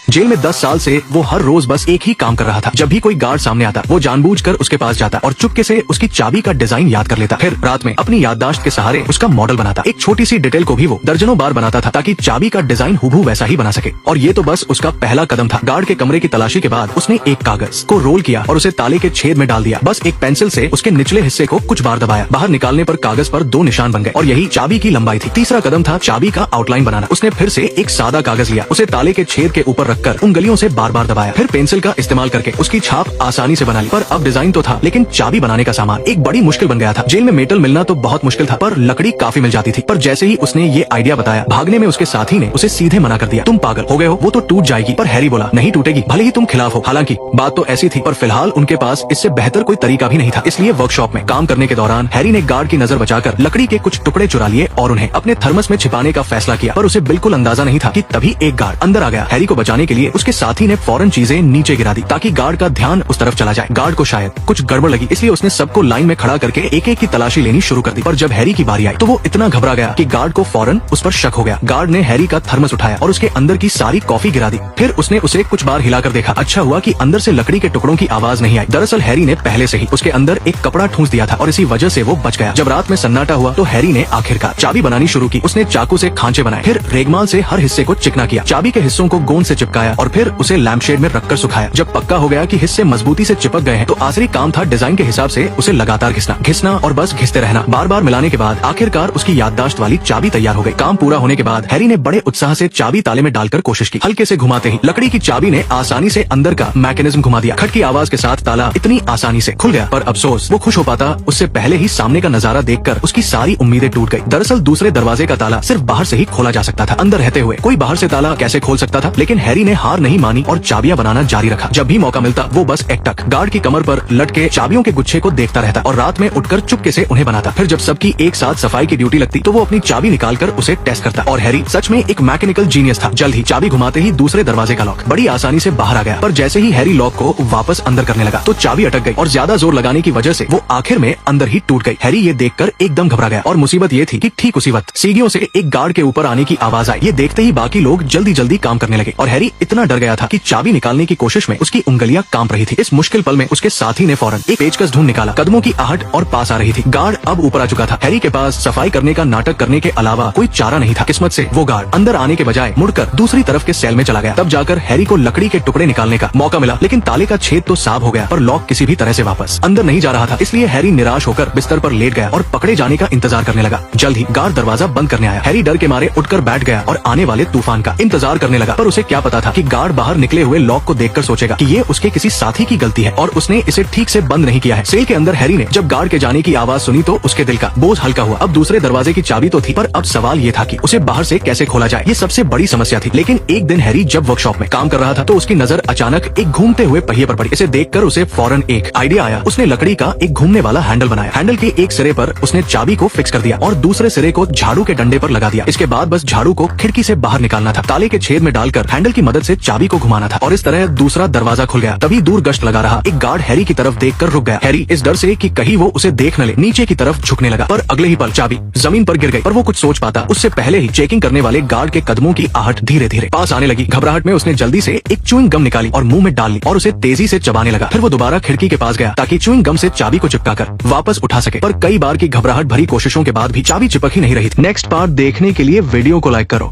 Jail में 10 साल से वो हर रोज बस एक ही काम कर रहा था। जब भी कोई गार्ड सामने आता वो जानबूझकर उसके पास जाता और चुपके से उसकी चाबी का डिजाइन याद कर लेता। फिर रात में अपनी याददाश्त के सहारे उसका मॉडल बनाता। एक छोटी सी डिटेल को भी वो दर्जनों बार बनाता था ताकि चाबी का डिजाइन हूबहू वैसा ही बना सके। और ये तो बस उसका पहला कदम था। गार्ड के कमरे की तलाशी के बाद उसने एक कागज को रोल किया और उसे ताले के छेद में डाल दिया। बस एक पेंसिल से उसके निचले हिस्से को कुछ बार दबाया। बाहर निकालने पर कागज पर 2 निशान बन गए और यही चाबी की लंबाई थी। तीसरा कदम था चाबी का आउटलाइन बनाना। उसने फिर से एक सादा कागज लिया, उसे ताले के छेद के ऊपर रखकर उंगलियों से बार बार दबाया। फिर पेंसिल का इस्तेमाल करके उसकी छाप आसानी से बना ली। पर अब डिजाइन तो था, लेकिन चाबी बनाने का सामान एक बड़ी मुश्किल बन गया था। जेल में मेटल मिलना तो बहुत मुश्किल था, पर लकड़ी काफी मिल जाती थी। पर जैसे ही उसने ये आइडिया बताया, भागने में उसके साथी ने उसे सीधे मना कर दिया। तुम पागल हो गए हो, वो तो टूट जाएगी। पर हैरी बोला, नहीं टूटेगी, भले ही तुम खिलाफ हो। हालांकि बात तो ऐसी थी, पर फिलहाल उनके पास इससे बेहतर कोई तरीका भी नहीं था। इसलिए वर्कशॉप में काम करने के दौरान हैरी ने गार्ड की नजर बचाकर लकड़ी के कुछ टुकड़े चुरा लिए और उन्हें अपने थर्मस में छिपाने का फैसला किया। पर उसे बिल्कुल अंदाजा नहीं था कि तभी एक गार्ड अंदर आ गया। हैरी को बचाने के लिए उसके साथी ने फौरन चीजें नीचे गिरा दी ताकि गार्ड का ध्यान उस तरफ चला जाए। गार्ड को शायद कुछ गड़बड़ लगी, इसलिए उसने सबको लाइन में खड़ा करके एक एक की तलाशी लेनी शुरू कर दी। पर जब हैरी की बारी आई तो वो इतना घबरा गया कि गार्ड को फौरन उस पर शक हो गया। गार्ड ने हैरी का थर्मस उठाया और उसके अंदर की सारी कॉफी गिरा दी। फिर उसने उसे कुछ बार हिलाकर देखा। अच्छा हुआ कि अंदर से लकड़ी के टुकड़ों की आवाज नहीं आई। दरअसल हैरी ने पहले से ही उसके अंदर एक कपड़ा ठूंस दिया था और इसी वजह से वो बच गया। जब रात में सन्नाटा हुआ तो हैरी ने आखिरकार चाबी बनानी शुरू की। उसने चाकू से खांचे बनाए, फिर रेगमाल से हर हिस्से को चिकना किया, चाबी के हिस्सों को गोंद से चिपकाया और फिर उसे लैम्पशेड में रखकर सुखाया। जब पक्का हो गया कि हिस्से मजबूती से चिपक गए हैं तो आखिरी काम था डिजाइन के हिसाब से उसे लगातार घिसना और बस घिसते रहना। बार बार मिलाने के बाद आखिरकार उसकी याददाश्त वाली चाबी तैयार हो गई। काम पूरा होने के बाद हैरी ने बड़े उत्साह से चाबी ताले में डालकर कोशिश की। हल्के से घुमाते ही लकड़ी की चाबी ने आसानी से अंदर का मैकेनिज्म घुमा दिया। खट की आवाज के साथ ताला इतनी आसानी से खुल गया। पर अफसोस, वो खुश हो पाता उससे पहले ही सामने का नजारा देखकर उसकी सारी उम्मीदें टूट गई। दरअसल दूसरे दरवाजे का ताला सिर्फ बाहर से ही खोला जा सकता था। अंदर रहते हुए कोई बाहर से ताला कैसे खोल सकता था? लेकिन हैरी ने हार नहीं मानी और चाबियां बनाना जारी रखा। जब भी मौका मिलता वो बस एकटक गार्ड की कमर पर लटके चाबियों के गुच्छे को देखता रहता और रात में उठकर चुपके से उन्हें बनाता। फिर जब सबकी एक साथ सफाई की ड्यूटी लगती तो वो अपनी चाबी निकालकर उसे टेस्ट करता। और हैरी सच में एक मैकेनिकल जीनियस था। जल्द ही चाबी घुमाते ही दूसरे दरवाजे का लॉक बड़ी आसानी से बाहर आ गया। पर जैसे ही हैरी लॉक को वापस अंदर करने लगा तो चाबी अटक गई और ज्यादा जोर लगाने की वजह से वो आखिर में अंदर ही टूट गई। हैरी ये देखकर एकदम घबरा गया और मुसीबत ये थी कि ठीक उसी वक्त सीढ़ियों से एक गार्ड के ऊपर आने की आवाज आई। ये देखते ही बाकी लोग जल्दी जल्दी काम करने लगे और हैरी इतना डर गया था कि चाबी निकालने की कोशिश में उसकी उंगलियां कांप रही थी। इस मुश्किल पल में उसके साथी ने फौरन एक पेचकस ढूंढ निकाला। कदमों की आहट और पास आ रही थी। गार्ड अब ऊपर आ चुका था। हैरी के पास सफाई करने का नाटक करने के अलावा कोई चारा नहीं था। किस्मत से वो गार्ड अंदर आने के बजाय मुड़कर दूसरी तरफ के सेल में चला गया। तब जाकर हैरी को लकड़ी के टुकड़े निकालने का मौका मिला, लेकिन ताले का छेद तो साफ हो गया पर लॉक किसी भी तरह से वापस अंदर नहीं जा रहा था। इसलिए हैरी निराश होकर बिस्तर पर लेट गया और पकड़े जाने का इंतजार करने लगा। जल्द ही गार्ड दरवाजा बंद करने आया। हैरी डर के मारे उठकर बैठ गया और आने वाले तूफान का इंतजार करने लगा। पर उसे क्या पता था कि गार्ड बाहर निकले हुए लॉक को देखकर सोचेगा कि ये उसके किसी साथी की गलती है और उसने इसे ठीक से बंद नहीं किया है। सेल के अंदर हैरी ने जब गार्ड के जाने की आवाज सुनी तो उसके दिल का बोझ हल्का हुआ। अब दूसरे दरवाजे की चाबी तो थी, पर अब सवाल ये था कि उसे बाहर से कैसे खोला जाए। ये सबसे बड़ी समस्या थी। लेकिन एक दिन हैरी जब वर्कशॉप में काम कर रहा था तो उसकी नजर अचानक एक घूमते हुए पहिए पर पड़ी। इसे देखकर उसे फौरन एक आइडिया आया। उसने लकड़ी का एक घूमने वाला हैंडल बनाया। हैंडल के एक सिरे पर उसने चाबी को फिक्स कर दिया और दूसरे सिरे को झाड़ू के डंडे पर लगा दिया। इसके बाद बस झाड़ू को खिड़की से बाहर निकालना था। ताले के छेद में डालकर हैंडल की मदद से चाबी को घुमाना था और इस तरह दूसरा दरवाजा खुल गया। तभी दूर गश्त लगा रहा एक गार्ड हैरी की तरफ देखकर रुक गया। हैरी इस डर से कि कहीं वो उसे देख न ले नीचे की तरफ झुकने लगा, पर अगले ही पल चाबी जमीन पर गिर गई। पर वो कुछ सोच पाता उससे पहले ही चेकिंग करने वाले गार्ड के कदमों की आहट धीरे धीरे पास आने लगी। घबराहट में उसने जल्दी से एक च्युइंग गम निकाली और मुंह में डाल ली और उसे तेजी से चबाने लगा। फिर वो दोबारा खिड़की के पास गया ताकि च्युइंग गम से चाबी को चिपकाकर वापस उठा सके। पर कई बार की घबराहट भरी कोशिशों के बाद भी चाबी चिपक ही नहीं रही थी। नेक्स्ट पार्ट देखने के लिए वीडियो को लाइक करो।